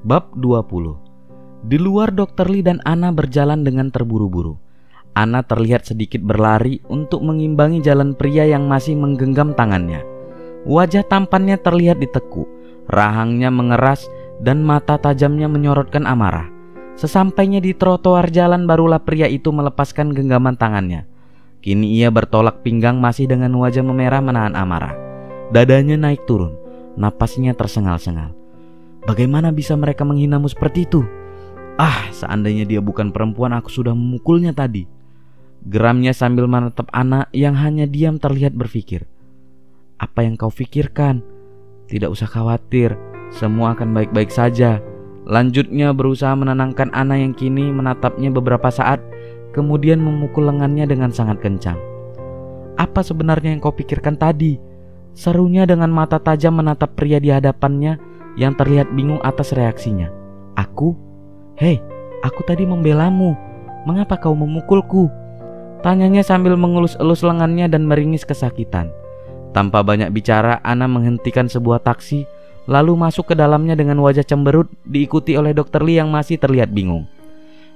Bab 20. Di luar Dr. Lee dan Anna berjalan dengan terburu-buru. Anna terlihat sedikit berlari untuk mengimbangi jalan pria yang masih menggenggam tangannya. Wajah tampannya terlihat ditekuk, rahangnya mengeras dan mata tajamnya menyorotkan amarah. Sesampainya di trotoar jalan barulah pria itu melepaskan genggaman tangannya. Kini ia bertolak pinggang masih dengan wajah memerah menahan amarah. Dadanya naik turun, napasnya tersengal-sengal. Bagaimana bisa mereka menghinamu seperti itu? Seandainya dia bukan perempuan, aku sudah memukulnya tadi. Geramnya sambil menatap Anna yang hanya diam terlihat berpikir. Apa yang kau pikirkan? Tidak usah khawatir, semua akan baik-baik saja. Lanjutnya berusaha menenangkan Anna yang kini menatapnya beberapa saat, kemudian memukul lengannya dengan sangat kencang. Apa sebenarnya yang kau pikirkan tadi? Serunya dengan mata tajam menatap pria di hadapannya yang terlihat bingung atas reaksinya. Aku? Hei, aku tadi membelamu. Mengapa kau memukulku? Tanyanya sambil mengelus-elus lengannya dan meringis kesakitan. Tanpa banyak bicara, Anna menghentikan sebuah taksi, lalu masuk ke dalamnya dengan wajah cemberut, diikuti oleh Dr. Lee yang masih terlihat bingung.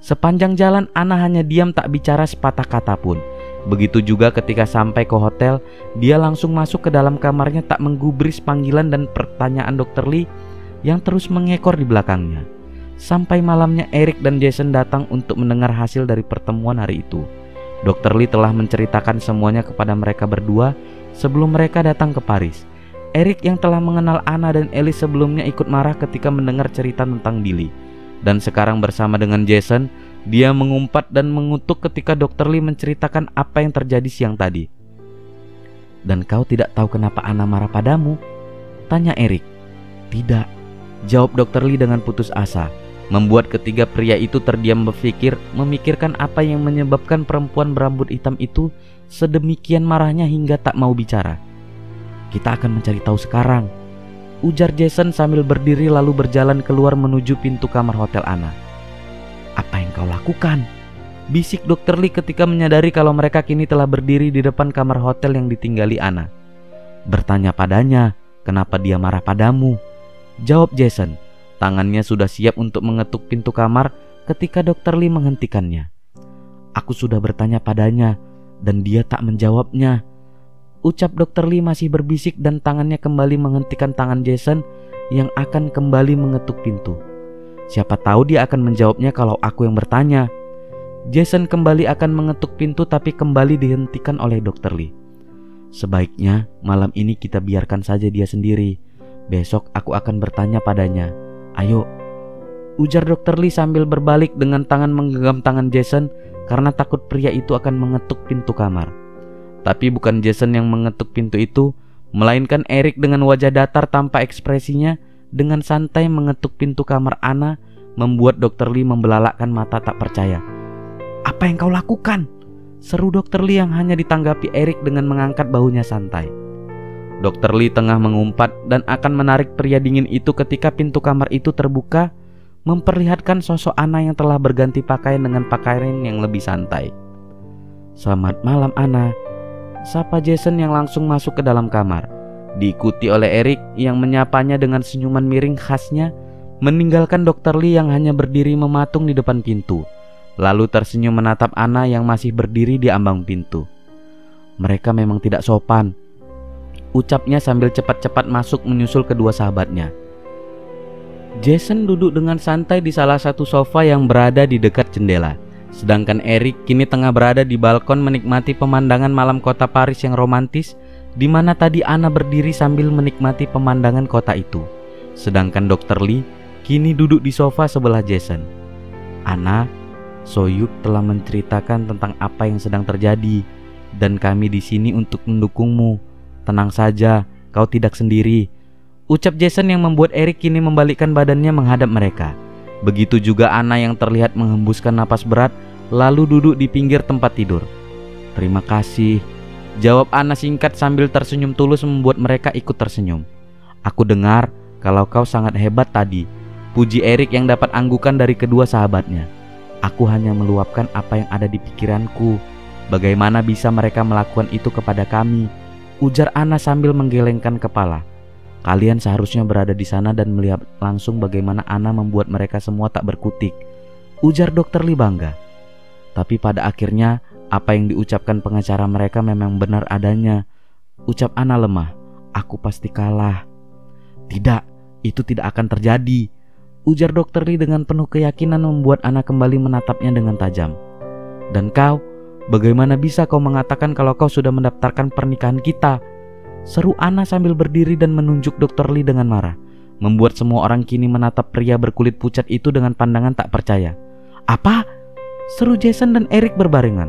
Sepanjang jalan Anna hanya diam tak bicara sepatah kata pun. Begitu juga ketika sampai ke hotel, dia langsung masuk ke dalam kamarnya tak menggubris panggilan dan pertanyaan Dr. Lee yang terus mengekor di belakangnya. Sampai malamnya Eric dan Jason datang untuk mendengar hasil dari pertemuan hari itu. Dr. Lee telah menceritakan semuanya kepada mereka berdua sebelum mereka datang ke Paris. Eric yang telah mengenal Anna dan Ellie sebelumnya ikut marah ketika mendengar cerita tentang Billy. Dan sekarang bersama dengan Jason, dia mengumpat dan mengutuk ketika Dr. Lee menceritakan apa yang terjadi siang tadi. Dan kau tidak tahu kenapa Anna marah padamu? Tanya Eric. Tidak, jawab Dr. Lee dengan putus asa. Membuat ketiga pria itu terdiam berpikir, memikirkan apa yang menyebabkan perempuan berambut hitam itu sedemikian marahnya hingga tak mau bicara. Kita akan mencari tahu sekarang, ujar Jason sambil berdiri lalu berjalan keluar menuju pintu kamar hotel Anna. Apa yang kau lakukan? Bisik Dr. Lee ketika menyadari kalau mereka kini telah berdiri di depan kamar hotel yang ditinggali Anna. Bertanya padanya, kenapa dia marah padamu? Jawab Jason. Tangannya sudah siap untuk mengetuk pintu kamar ketika Dr. Lee menghentikannya. Aku sudah bertanya padanya dan dia tak menjawabnya, ucap Dr. Lee masih berbisik dan tangannya kembali menghentikan tangan Jason yang akan kembali mengetuk pintu. Siapa tahu dia akan menjawabnya kalau aku yang bertanya. Jason kembali akan mengetuk pintu tapi kembali dihentikan oleh Dr. Lee. Sebaiknya malam ini kita biarkan saja dia sendiri. Besok aku akan bertanya padanya. Ayo, ujar Dr. Lee sambil berbalik dengan tangan menggenggam tangan Jason karena takut pria itu akan mengetuk pintu kamar. Tapi bukan Jason yang mengetuk pintu itu, melainkan Eric dengan wajah datar tanpa ekspresinya dengan santai mengetuk pintu kamar Anna, membuat Dr. Lee membelalakkan mata tak percaya. Apa yang kau lakukan? Seru Dr. Lee yang hanya ditanggapi Eric dengan mengangkat bahunya santai. Dr. Lee tengah mengumpat dan akan menarik pria dingin itu ketika pintu kamar itu terbuka, memperlihatkan sosok Anna yang telah berganti pakaian dengan pakaian yang lebih santai. Selamat malam Anna, sapa Jason yang langsung masuk ke dalam kamar, diikuti oleh Eric yang menyapanya dengan senyuman miring khasnya, meninggalkan Dr. Lee yang hanya berdiri mematung di depan pintu, lalu tersenyum menatap Anna yang masih berdiri di ambang pintu. Mereka memang tidak sopan, ucapnya sambil cepat-cepat masuk menyusul kedua sahabatnya. Jason duduk dengan santai di salah satu sofa yang berada di dekat jendela. Sedangkan Eric kini tengah berada di balkon menikmati pemandangan malam kota Paris yang romantis, di mana tadi Anna berdiri sambil menikmati pemandangan kota itu. Sedangkan Dr. Lee kini duduk di sofa sebelah Jason. Anna, Soyuk telah menceritakan tentang apa yang sedang terjadi, dan kami di sini untuk mendukungmu. Tenang saja, kau tidak sendiri, ucap Jason yang membuat Eric kini membalikkan badannya menghadap mereka. Begitu juga Anna yang terlihat menghembuskan napas berat lalu duduk di pinggir tempat tidur. Terima kasih, jawab Anna singkat sambil tersenyum tulus membuat mereka ikut tersenyum. Aku dengar kalau kau sangat hebat tadi, puji Eric yang dapat anggukan dari kedua sahabatnya. Aku hanya meluapkan apa yang ada di pikiranku. Bagaimana bisa mereka melakukan itu kepada kami? Ujar Anna sambil menggelengkan kepala. Kalian seharusnya berada di sana dan melihat langsung bagaimana Ana membuat mereka semua tak berkutik, ujar Dr. Lee bangga. Tapi pada akhirnya apa yang diucapkan pengacara mereka memang benar adanya. Ucap Ana lemah, aku pasti kalah. Tidak, itu tidak akan terjadi, ujar Dr. Lee dengan penuh keyakinan membuat Ana kembali menatapnya dengan tajam. Dan kau, bagaimana bisa kau mengatakan kalau kau sudah mendaftarkan pernikahan kita? Seru Ana sambil berdiri dan menunjuk Dr. Lee dengan marah, membuat semua orang kini menatap pria berkulit pucat itu dengan pandangan tak percaya. Apa? Seru Jason dan Eric berbarengan.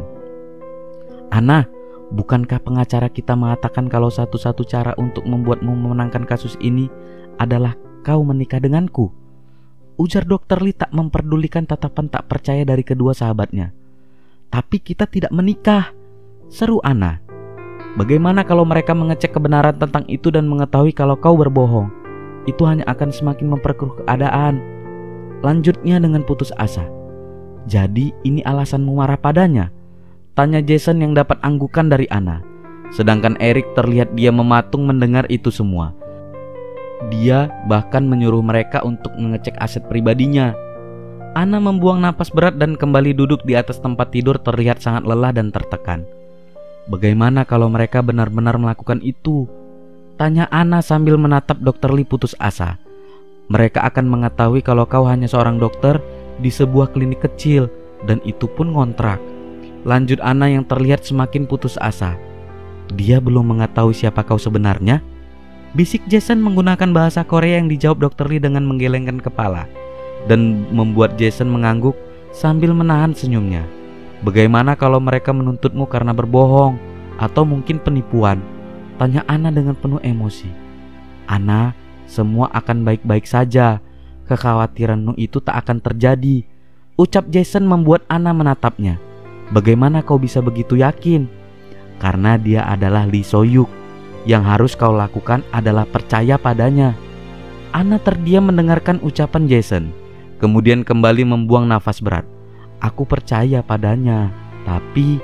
Ana, bukankah pengacara kita mengatakan kalau satu-satu cara untuk membuatmu memenangkan kasus ini adalah kau menikah denganku? Ujar Dr. Lee tak memperdulikan tatapan tak percaya dari kedua sahabatnya. Tapi kita tidak menikah, seru Ana. Bagaimana kalau mereka mengecek kebenaran tentang itu dan mengetahui kalau kau berbohong? Itu hanya akan semakin memperkeruh keadaan, lanjutnya dengan putus asa. Jadi ini alasanmu marah padanya? Tanya Jason yang dapat anggukan dari Ana. Sedangkan Eric terlihat dia mematung mendengar itu semua. Dia bahkan menyuruh mereka untuk mengecek aset pribadinya. Ana membuang napas berat dan kembali duduk di atas tempat tidur terlihat sangat lelah dan tertekan. Bagaimana kalau mereka benar-benar melakukan itu? Tanya Ana sambil menatap Dr. Lee putus asa. Mereka akan mengetahui kalau kau hanya seorang dokter di sebuah klinik kecil, dan itu pun ngontrak. Lanjut Ana yang terlihat semakin putus asa. Dia belum mengetahui siapa kau sebenarnya? Bisik Jason menggunakan bahasa Korea yang dijawab Dr. Lee dengan menggelengkan kepala, dan membuat Jason mengangguk sambil menahan senyumnya. Bagaimana kalau mereka menuntutmu karena berbohong atau mungkin penipuan? Tanya Ana dengan penuh emosi. Ana, semua akan baik-baik saja. Kekhawatiranmu itu tak akan terjadi, ucap Jason membuat Ana menatapnya. Bagaimana kau bisa begitu yakin? Karena dia adalah Lee Soyuk. Yang harus kau lakukan adalah percaya padanya. Ana terdiam mendengarkan ucapan Jason, kemudian kembali membuang nafas berat. Aku percaya padanya, tapi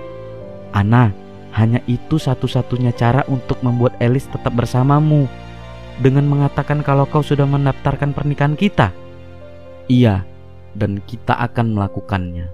Ana, hanya itu satu-satunya cara untuk membuat Alice tetap bersamamu, dengan mengatakan kalau kau sudah mendaftarkan pernikahan kita. Iya, dan kita akan melakukannya.